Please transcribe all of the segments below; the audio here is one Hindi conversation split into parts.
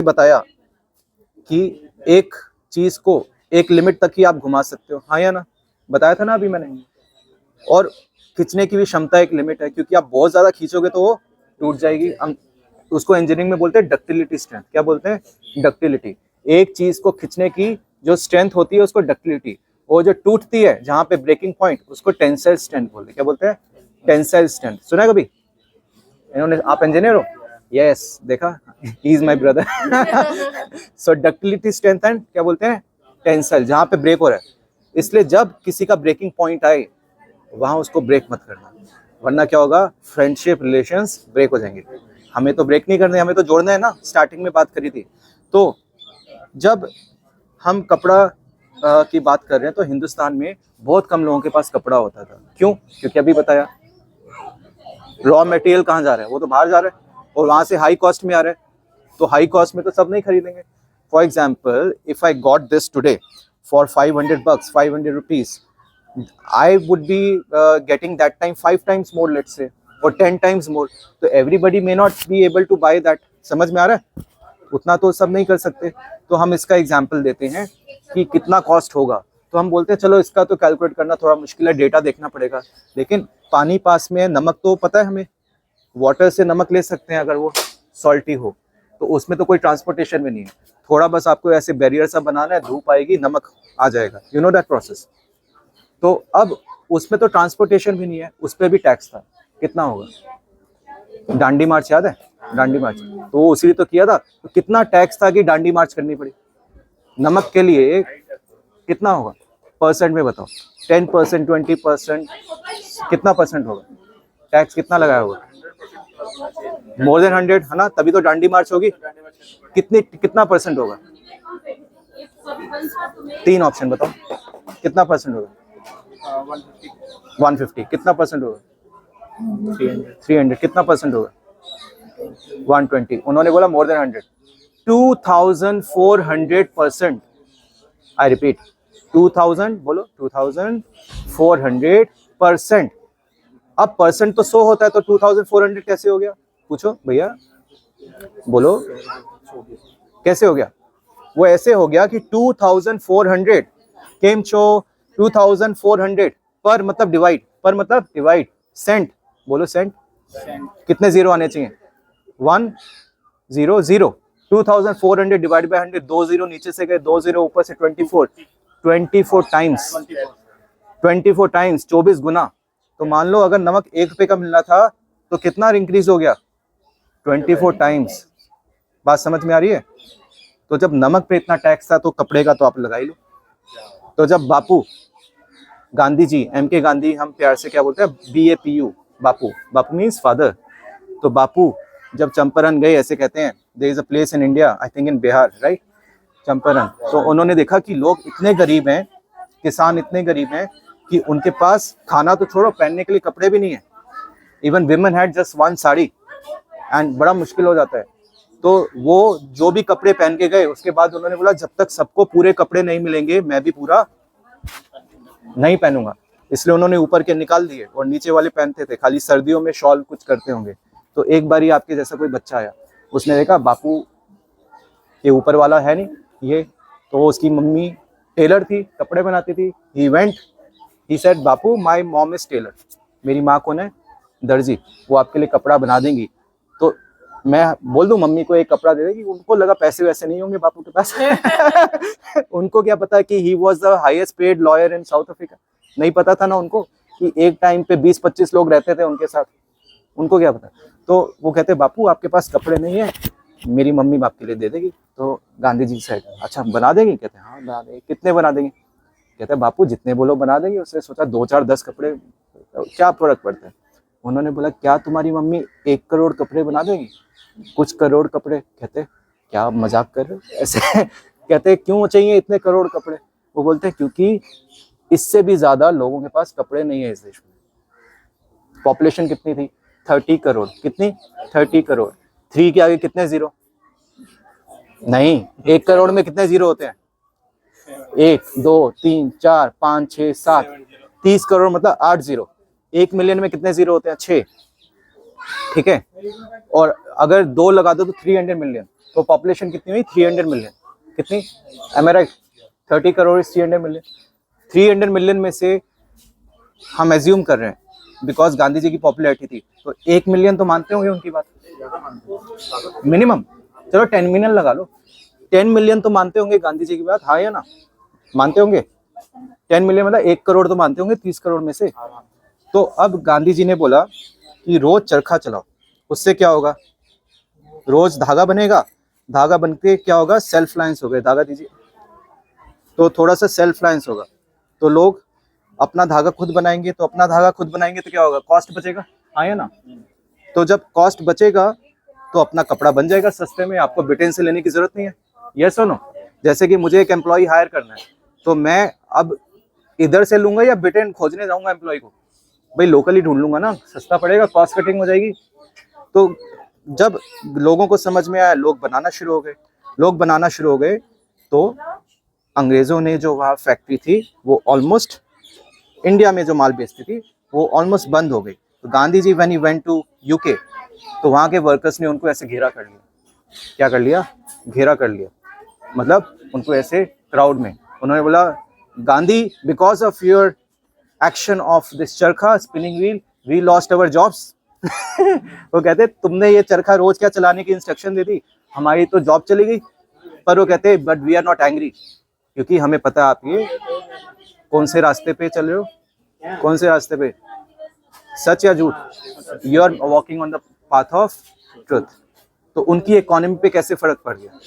बताया कि एक चीज को एक लिमिट तक ही आप घुमा सकते हो, हाँ या ना? बताया था ना अभी मैंने। और खींचने की भी क्षमता एक लिमिट है, क्योंकि आप बहुत ज्यादा खींचोगे तो वो टूट जाएगी। हम उसको इंजीनियरिंग में बोलते हैं डक्टिलिटी स्ट्रेंथ। क्या बोलते हैं? डक्टिलिटी। एक चीज को खींचने की जो स्ट्रेंथ होती है उसको डक्टिलिटी, वो जो टूटती है जहां पे ब्रेकिंग पॉइंट, उसको टेंसाइल स्ट्रेंथ बोलते हैं। क्या बोलते हैं? Tensile strength. सुना है कभी इन्होंने? आप इंजीनियर हो? यस, देखा, he is my brother. So ductility strength and क्या बोलते हैं? टेंसाइल, जहां पे ब्रेक हो रहा है। इसलिए जब किसी का ब्रेकिंग पॉइंट आए वहां उसको ब्रेक मत करना, वरना क्या होगा? फ्रेंडशिप रिलेशंस ब्रेक हो जाएंगे। हमें तो ब्रेक नहीं करने, हमें तो जोड़ना है ना। स्टार्टिंग में बात करी थी। तो जब हम कपड़ा की बात कर रहे हैं तो हिंदुस्तान में बहुत कम लोगों के पास कपड़ा होता था। क्यों? क्योंकि अभी बताया, रॉ मटेरियल कहाँ जा रहा है? वो तो बाहर जा रहा है, और वहां से हाई कॉस्ट में आ रहा है। तो हाई कॉस्ट में तो सब नहीं खरीदेंगे। For example, if I got this today for 500 bucks, 500 rupees, I would be getting that time 5 times more, let's say, or 10 times more. तो everybody may not be able to buy that. समझ में आ रहा है? उतना तो सब नहीं कर सकते। तो हम इसका एग्जाम्पल देते हैं कि कितना कॉस्ट होगा। तो हम बोलते हैं चलो इसका तो कैलकुलेट करना थोड़ा मुश्किल है, डेटा देखना पड़ेगा। लेकिन पानी पास में है, नमक तो पता है हमें, वाटर से नमक ले सकते हैं अगर वो सॉल्टी हो। तो उसमें तो कोई ट्रांसपोर्टेशन भी नहीं है, थोड़ा बस आपको ऐसे बैरियर सा बनाना है, धूप आएगी, नमक आ जाएगा। You know that process. तो अब उसमें तो ट्रांसपोर्टेशन भी नहीं है, उस पर भी टैक्स था। कितना होगा? डांडी मार्च याद है? डांडी मार्च तो उसी ने तो किया था। तो कितना टैक्स था कि डांडी मार्च करनी पड़ी नमक के लिए? कितना होगा परसेंट में बताओ? 10%, 20%, कितना परसेंट होगा टैक्स? कितना लगाया होगा? मोर देन 100 है ना, तभी तो डांडी मार्च होगी। कितना परसेंट होगा? 3 ऑप्शन बताओ, कितना परसेंट होगा? 150। कितना परसेंट होगा? 300। कितना परसेंट होगा? 120। उन्होंने बोला मोर देन 100। 2400%। आई रिपीट, 2000, बोलो 2400%। अब परसेंट तो 100 होता है, तो 2400 कैसे हो गया? पूछो भैया, बोलो कैसे हो गया? वो ऐसे हो गया कि 2400 केम चो 2400 पर मतलब डिवाइड, पर मतलब डिवाइड, सेंट, बोलो सेंट। कितने जीरो आने चाहिए? 1 0 0। 2400 डिवाइड बाय 100, 2 जीरो नीचे से गए, 2 जीरो ऊपर से 24 टाइम्स, 24 टाइम्स 24 गुना। तो मान लो अगर नमक 1 रुपए का मिलना था तो कितना इंक्रीज हो गया? 24 टाइम्स। बात समझ में आ रही है? तो जब नमक पे इतना टैक्स था तो कपड़े का तो आप लगा ही लो। तो जब बापू गांधी जी, MK गांधी, हम प्यार से क्या बोलते हैं, BAPU, Bapu, Bapu means father. तो बापू जब चंपारण गए, ऐसे कहते हैं, there is a place in India, I think in Bihar, right, Champaran. तो उन्होंने देखा कि लोग इतने गरीब हैं, किसान इतने गरीब हैं कि उनके पास खाना तो छोड़ो, पहनने के लिए कपड़े भी नहीं है। Even women had just 1 sari, and बड़ा मुश्किल हो जाता है। तो वो जो भी कपड़े पहन के गए, उसके बाद उन्होंने बोला जब तक सबको पूरे कपड़े नहीं मिलेंगे मैं भी पूरा नहीं पहनूंगा। इसलिए उन्होंने ऊपर के निकाल दिए और नीचे वाले पहनते थे, खाली सर्दियों में शॉल कुछ करते होंगे। तो एक बार ही आपके जैसा कोई बच्चा आया, उसने देखा बापू ये ऊपर वाला है नहीं ये, तो उसकी मम्मी टेलर थी, कपड़े बनाती थी। He went, he said Bapu my mom is tailor, मेरी माँ कौन है? दर्जी, वो आपके लिए कपड़ा बना देंगी। तो मैं बोल दूं मम्मी को एक कपड़ा दे देगी? उनको लगा पैसे वैसे नहीं होंगे बापू के पास। उनको क्या पता कि he was the highest paid lawyer in south Africa. नहीं पता था ना उनको कि एक टाइम पे 20-25 लोग रहते थे उनके साथ, उनको क्या पता। तो वो कहते बापू आपके पास कपड़े नहीं है, मेरी मम्मी बाप के लिए दे देगी। तो गांधी जी से, अच्छा बना देंगी? कहते हाँ बना देंगे। कितने बना देंगे? कहते बापू जितने बोलो बना देंगे। उसने सोचा 2 4 10 कपड़े क्या फर्क पड़ता है। उन्होंने बोला क्या तुम्हारी मम्मी 1 करोड़ कपड़े बना देगी? कुछ करोड़ कपड़े? कहते क्या मजाक कर रहे हो ऐसे। कहते क्यों चाहिए इतने करोड़ कपड़े? वो बोलते हैं क्योंकि इससे भी ज्यादा लोगों के पास कपड़े नहीं है इस देश में। पॉपुलेशन कितनी थी? 30 करोड़। कितनी? 30 करोड़। 3 के आगे कितने जीरो? नहीं, 1 करोड़ में कितने जीरो होते हैं? 1 2 3 4 5 6 7, 30 करोड़ मतलब 8 जीरो। 1 मिलियन में कितने जीरो होते हैं? 6। ठीक है, और अगर 2 लगा दो तो 300 मिलियन। तो पॉपुलेशन कितनी हुई? 300 मिलियन। कितनी? Am I right? 30 crore is 300 million. 300 million में से हम एज्यूम कर रहे हैं बिकॉज गांधी जी की पॉपुलैरिटी थी, तो 1 मिलियन तो मानते होंगे उनकी बात मिनिमम। चलो 10 मिलियन लगा लो, 10 मिलियन तो मानते होंगे गांधी जी की बात, हाँ या ना? मानते होंगे? 10 मिलियन मतलब 1 करोड़ तो मानते होंगे 30 करोड़ में से। तो अब गांधी जी ने बोला कि रोज चरखा चलाओ, उससे क्या होगा? रोज धागा बनेगा, धागा बनके क्या होगा? सेल्फ लाइन्स हो गए। धागा दीजिए। तो थोड़ा सा सेल्फ लाइन्स होगा, तो लोग अपना धागा खुद बनाएंगे, तो अपना धागा खुद बनाएंगे तो क्या होगा? कॉस्ट बचेगा, हाँ या ना? तो जब कॉस्ट बचेगा तो अपना कपड़ा बन जाएगा सस्ते में, आपको ब्रिटेन से लेने की जरूरत नहीं है। यस और नो? जैसे कि मुझे एक एम्प्लॉय हायर करना है, तो मैं अब इधर से लूंगा या ब्रिटेन खोजने जाऊंगा एम्प्लॉय को? भाई लोकल ही ढूंढ लूंगा ना, सस्ता पड़ेगा, कॉस्ट कटिंग हो जाएगी। तो जब लोगों को समझ में आया, लोग बनाना शुरू हो गए। लोग बनाना शुरू हो गए तो अंग्रेजों ने जो वहाँ फैक्ट्री थी वो ऑलमोस्ट, इंडिया में जो माल बेचती थी वो ऑलमोस्ट बंद हो गई। तो Gandhi ji when he went to UK, तो वहाँ के वर्कर्स ने उनको ऐसे घेरा कर लिया। क्या कर लिया? घेरा कर लिया, मतलब उनको ऐसे क्राउड में उन्होंने बोला, Gandhi because of your action of this charkha spinning wheel we lost our jobs. वो कहते तुमने ये चरखा रोज क्या चलाने की इंस्ट्रक्शन दे दी, हमारी तो जॉब चली गई। पर वो कहते but we are not angry, क्योंकि हमें पता है आप ये कौन से रास्ते पे चल रहे हो, कौन से रास्ते पे, सच या झूठ? You are walking on the path of truth. तो उनकी इकोनॉमी पे कैसे फर्क पड़ गया?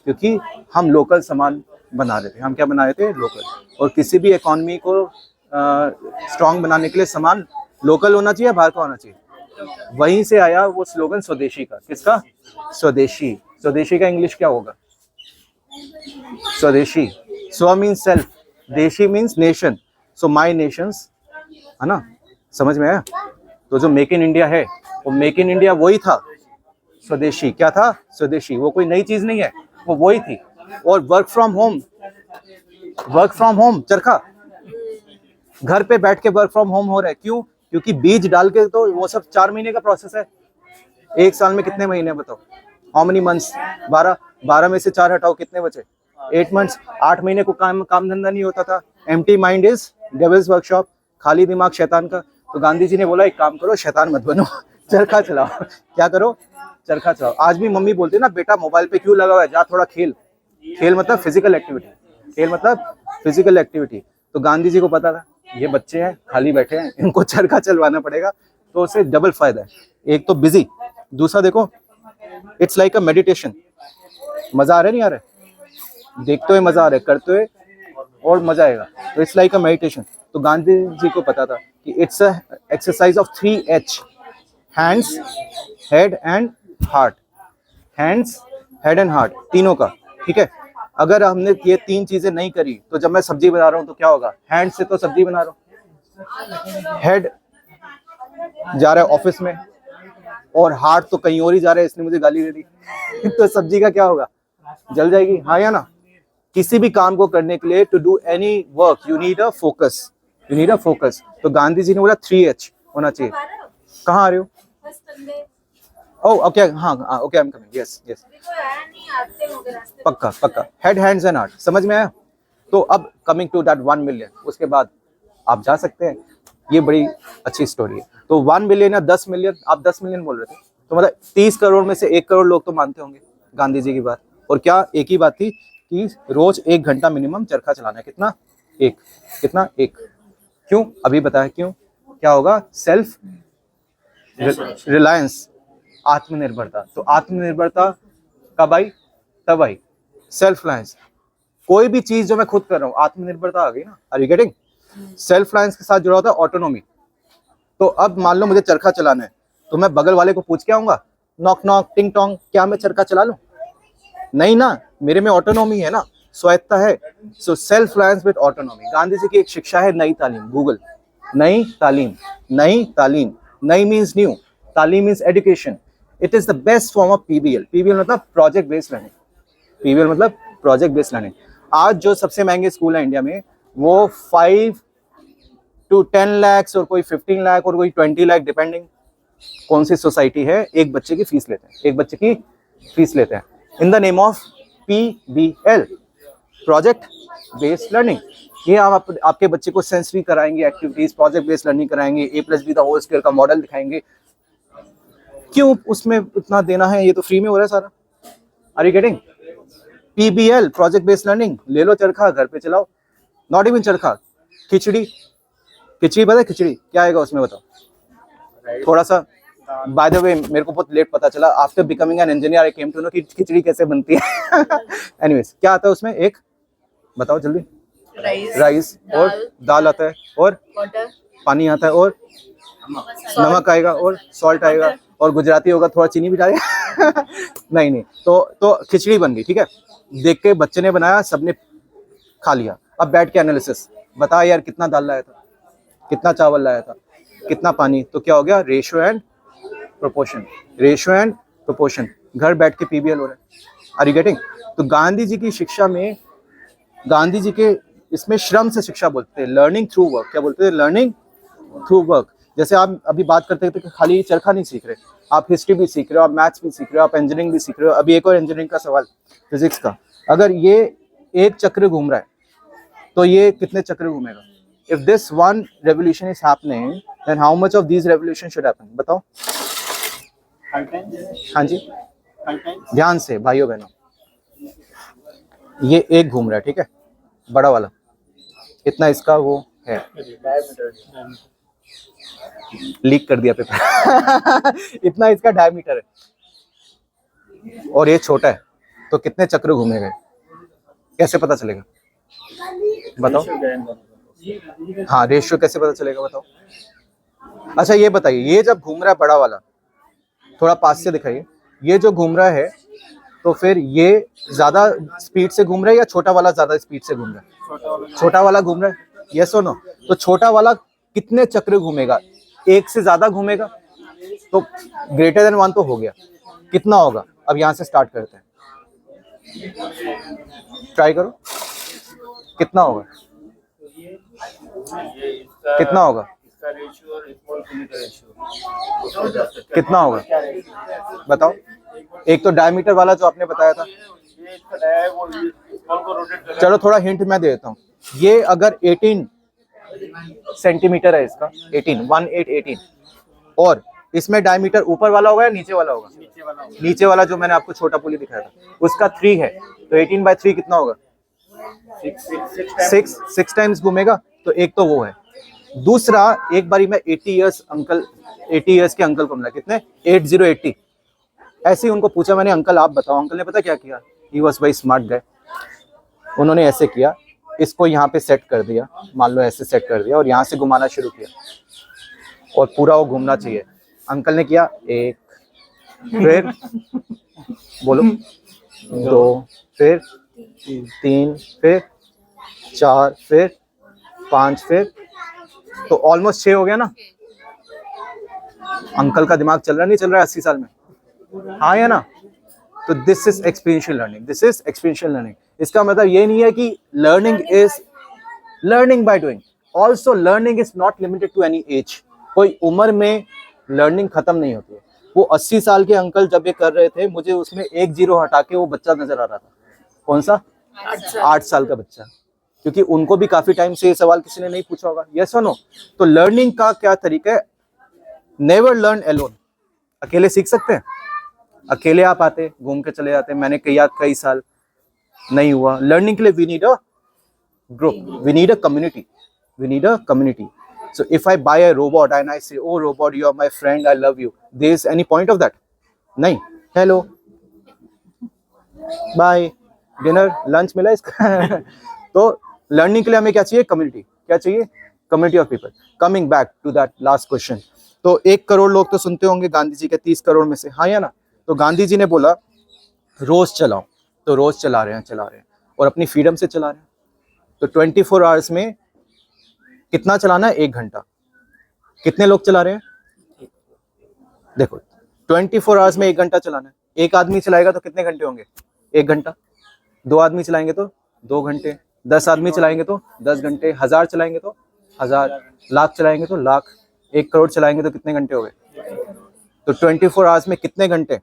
क्योंकि हम लोकल सामान बना रहे थे। हम क्या बना रहे थे? लोकल। और किसी भी इकोनॉमी को स्ट्रांग बनाने के लिए सामान लोकल होना चाहिए, बाहर का होना चाहिए। वहीं से आया वो स्लोगन स्वदेशी का। किसका? स्वदेशी। स्वदेशी का इंग्लिश क्या होगा? स्वदेशी। स्व मीन्स सेल्फ, देशी मीन्स नेशन, सो माई नेशंस, है ना? समझ में आया? तो जो मेक इन इंडिया है वो मेक इन इंडिया वही था। स्वदेशी क्या था? स्वदेशी। वो कोई नई चीज नहीं है, वो वही थी। और work from home, work from home चरखा, घर पे बैठ के वर्क फ्रॉम होम हो रहा है। क्यों? क्योंकि बीज डाल के तो वो सब 4 महीने का प्रोसेस है। एक साल में कितने महीने बताओ? How many months? 12 में से 4 हटाओ, कितने बचे? 8 मंथ्स। 8 महीने को काम धंधा नहीं होता था। Empty mind is devils workshop, खाली दिमाग शैतान का। तो गांधी जी ने बोला एक काम करो, शैतान मत बनो, चरखा चलाओ। क्या करो? चरखा चलाओ। आज भी मम्मी बोलती है ना, बेटा मोबाइल पे क्यों लगा हुआ है, जा थोड़ा खेल। खेल मतलब फिजिकल एक्टिविटी, खेल मतलब फिजिकल एक्टिविटी। तो गांधी जी को पता था ये बच्चे हैं खाली बैठे हैं, इनको चरखा चलवाना पड़ेगा, तो उससे डबल फायदा है। एक तो बिजी, दूसरा देखो इट्स लाइक अ मेडिटेशन। मजा आ रहा है नहीं आ रहा है? देखते हुए मजा आ रहा है, करते हुए और मजा आएगा। तो इट्स लाइक अ मेडिटेशन। तो गांधी जी को पता था कि it's a exercise of 3H, hands, head and heart. Hands, head and heart, तीनों का। ठीक है? अगर हमने ये 3 चीजें नहीं करी तो जब मैं सब्जी बना रहा हूं तो क्या होगा? हैंड से तो सब्जी बना रहा हूं, हेड जा रहा है ऑफिस में, और हार्ट तो कहीं और ही जा रहा है, इसने मुझे गाली दे दी। तो सब्जी का क्या होगा? जल जाएगी, हाँ या ना? किसी भी काम को करने के लिए, to do any work you need a focus, you need a focus. तो गांधी जी ने बोला 3H होना चाहिए। कहाँ आ रहे हो? ओह ओके, हाँ okay, I am coming, yes yes, पक्का पक्का। हेड, हैंड्स एंड हार्ट, समझ में आया? तो अब कमिंग टू दैट 1 मिलियन, उसके बाद आप जा सकते हैं। ये बड़ी अच्छी स्टोरी है। तो 1 मिलियन या 10 मिलियन, आप 10 मिलियन बोल रहे थे, तो मतलब 30 करोड़ में से 1 करोड़ लोग तो मानते होंगे गांधी जी की बात। और क्या एक ही बात थी कि रोज 1 घंटा मिनिमम चरखा चलाना है। कितना? 1। कितना? 1। क्यों? अभी बताया क्यों। क्या होगा? सेल्फ रिलायंस, आत्मनिर्भरता। तो आत्मनिर्भरता कब आई? तब आई। सेल्फ रिलायंस, कोई भी चीज जो मैं खुद कर रहा हूँ, आत्मनिर्भरता आ गई ना। Are you getting? Self reliance के साथ जुड़ा होता है ऑटोनॉमी। तो अब मान लो मुझे चरखा चलाना है, तो मैं बगल वाले को पूछ के आऊंगा, नॉक नॉक टिंग टोंग, क्या मैं चरखा चला लूं? नहीं ना, मेरे में ऑटोनॉमी है ना, स्वायत्ता है। So self reliance with autonomy. Gandhi ji की एक शिक्षा है नई तालीम। गूगल, नई तालीम, नई तालीम। नई मीन्स न्यू, तालीम means education. It is the best form of PBL। PBL मतलब प्रोजेक्ट बेस्ड लर्निंग। PBL मतलब प्रोजेक्ट बेस्ड लर्निंग। आज जो सबसे महंगे स्कूल है इंडिया में, वो 5 to 10 lakhs और कोई 15 लाख और कोई 20 लाख, डिपेंडिंग कौन सी सोसाइटी है, एक बच्चे की फीस लेते हैं। एक बच्चे की फीस लेते हैं। In the name of PBL, project based learning. ये आप आपके बच्चे को सेंसरी कराएंगे, एक्टिविटीज, प्रोजेक्ट बेस्ड लर्निंग कराएंगे, A+B द होल स्क्वायर का मॉडल दिखाएंगे। क्यों उसमें इतना देना है, ये तो फ्री में हो रहा है सारा। Are you getting? PBL, project based learning. ले लो चरखा, घर पे चलाओ। नॉट इवन चरखा, खिचड़ी। खिचड़ी पता है खिचड़ी क्या आएगा उसमें, बताओ थोड़ा सा। बाय द वे मेरे को बहुत लेट पता चला, after becoming an engineer I came to know कि खिचड़ी कैसे बनती है। एनीवेज क्या आता है उसमें, एक बताओ जल्दी। राइस और दाल आता है और पानी आता है और नमक आएगा और सॉल्ट आएगा और गुजराती होगा थोड़ा चीनी भी डालेगा। नहीं तो खिचड़ी बन गई, ठीक है। देख के बच्चे ने बनाया, सबने खा लिया। अब बैठ के एनालिसिस, बता यार कितना दाल लाया था, कितना चावल लाया था, कितना पानी। तो क्या हो गया, ratio and proportion, ratio and proportion. घर बैठ के PBL हो रहा है। Are you getting? तो गांधी जी की शिक्षा में, गांधी जी के इसमें श्रम से शिक्षा बोलते हैं, लर्निंग थ्रू वर्क। क्या बोलते हैं, लर्निंग थ्रू वर्क। जैसे आप अभी बात करते थे कि खाली चरखा नहीं सीख रहे, आप हिस्ट्री भी सीख रहे हो, आप मैथ्स भी सीख रहे हो, आप इंजीनियरिंग भी सीख रहे हो। अभी एक और इंजीनियरिंग का सवाल, फिजिक्स का। अगर ये एक चक्र घूम रहा है तो ये कितने चक्र घूमेगा? If this one revolution is happening then how much of this revolution should happen, बताओ। हाँ जी, ध्यान से भाइयों बहनों, ये एक घूम रहा है, ठीक है, बड़ा वाला, इतना इसका वो है, लीक कर दिया पेपर। इतना इसका डायमीटर है और ये छोटा है, तो कितने चक्र घूमेगा, कैसे पता चलेगा बताओ? हाँ, रेशियो कैसे पता चलेगा बताओ? अच्छा ये बताइए, ये जब घूम रहा है बड़ा वाला, थोड़ा पास से दिखाइए, ये जो घूम रहा है तो फिर ये ज्यादा स्पीड से घूम रहा है या छोटा वाला ज्यादा स्पीड से घूम रहा है? छोटा वाला घूम रहा है, यस और नो? तो छोटा वाला कितने चक्र घूमेगा? एक से ज्यादा घूमेगा, तो ग्रेटर देन 1 तो हो गया, कितना होगा? अब यहां से स्टार्ट करते हैं, ट्राई करो, कितना होगा, कितना होगा, कितना होगा बताओ? एक तो डायमीटर वाला जो आपने बताया था, चलो थोड़ा हिंट मैं दे देता हूँ। ये अगर 18 सेंटीमीटर है, इसका 18 और इसमें डायमीटर ऊपर वाला होगा या नीचे वाला होगा? नीचे वाला जो मैंने आपको छोटा पुली दिखाया था उसका 3 है, तो 18/3 कितना होगा? 6 टाइम्स घूमेगा, तो एक तो वो है। दूसरा, एक बारी में 80 इयर्स के अंकल को मिला, कितने? 80 ऐसे ही उनको पूछा मैंने, अंकल आप बताओ। अंकल ने पता क्या किया? He was very smart guy. उन्होंने ऐसे किया, इसको यहाँ पे सेट कर दिया, मान लो ऐसे सेट कर दिया, और यहाँ से घुमाना शुरू किया और पूरा वो घूमना चाहिए। अंकल ने किया 1, फिर बोलो 2, फिर 3, फिर 4, फिर 5, फिर तो ऑलमोस्ट 6 हो गया ना। अंकल का दिमाग चल रहा नहीं चल रहा है 80 साल में? हाँ या ना? तो this is experiential learning, this is experiential learning. इसका मतलब ये नहीं है कि learning is learning by doing, also learning is not limited to any age. कोई उम्र में लर्निंग खत्म नहीं होती है। वो 80 साल के अंकल जब ये कर रहे थे, मुझे उसमें 1 0 हटा के वो बच्चा नजर आ रहा था। कौन सा? 8 साल का बच्चा, क्योंकि उनको भी काफी टाइम से ये सवाल किसी ने नहीं पूछा होगा, यस और नो? तो लर्निंग का क्या तरीका है? Never learn alone. अकेले सीख सकते हैं? अकेले आप आते घूम के चले जाते, मैंने किया कई साल, नहीं हुआ। लर्निंग के लिए we need a group, we need a community, we need a community. So if I buy a robot and I say, oh robot, you are my friend, I love you, there is any point of that? नहीं। Hello, bye, dinner, lunch मिला इसका? तो लर्निंग के लिए हमें क्या चाहिए? कम्युनिटी। क्या चाहिए? Community of people. Coming back to that last question, तो 1 करोड़ लोग तो सुनते होंगे गांधी जी के 30 करोड़ में से, हाँ या ना? तो गांधी जी ने बोला रोज चलाओ, तो रोज चला रहे हैं और अपनी फ्रीडम से चला रहे हैं। तो 24 आवर्स में कितना चलाना है? 1 घंटा। कितने लोग चला रहे हैं? देखो 24 आवर्स में 1 घंटा चलाना है। एक आदमी चलाएगा तो कितने घंटे होंगे? 1 घंटा। 2 आदमी चलाएंगे तो 2 घंटे। 10 आदमी चलाएंगे तो 10 घंटे। 1000 चलाएंगे तो 1000। लाख चलाएंगे तो लाख। 1 करोड़ चलाएंगे तो कितने घंटे हो गए? तो 24 आवर्स में कितने घंटे?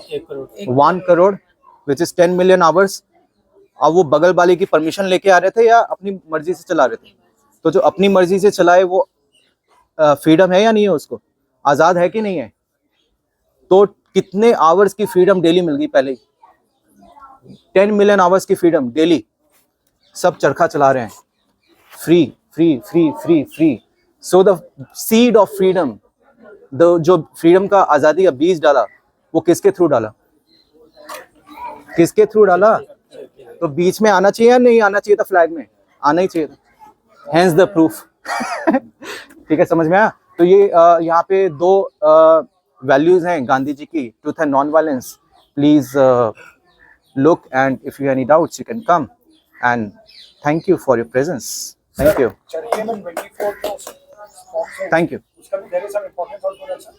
1 crore. which is 10 million hours. अब वो बगल वाले की परमिशन लेके आ रहे थे या अपनी मर्जी से चला रहे थे? तो जो अपनी मर्जी से चलाए वो फ्रीडम है या नहीं है? उसको आज़ाद है कि नहीं है? तो कितने आवर्स की फ्रीडम डेली मिल गई पहले ही? 10 मिलियन आवर्स की फ्रीडम डेली। सब चरखा चला रहे हैं, free free free free free. So the seed of freedom, जो फ्रीडम का आज़ादी का बीज डाला, वो किसके थ्रू डाला? किसके थ्रू डाला? तो बीच में आना चाहिए या नहीं आना चाहिए था? फ्लैग में आना ही चाहिए था। Hence the proof. ठीक है, समझ में आया? तो ये यहाँ पे दो वैल्यूज हैं गांधी जी की, truth and non violence. Please look, and if you have any doubts you can come, and thank you for your presence. Thank you. चरखे में 24 Thank you. उसका भी there is some importance also, sir.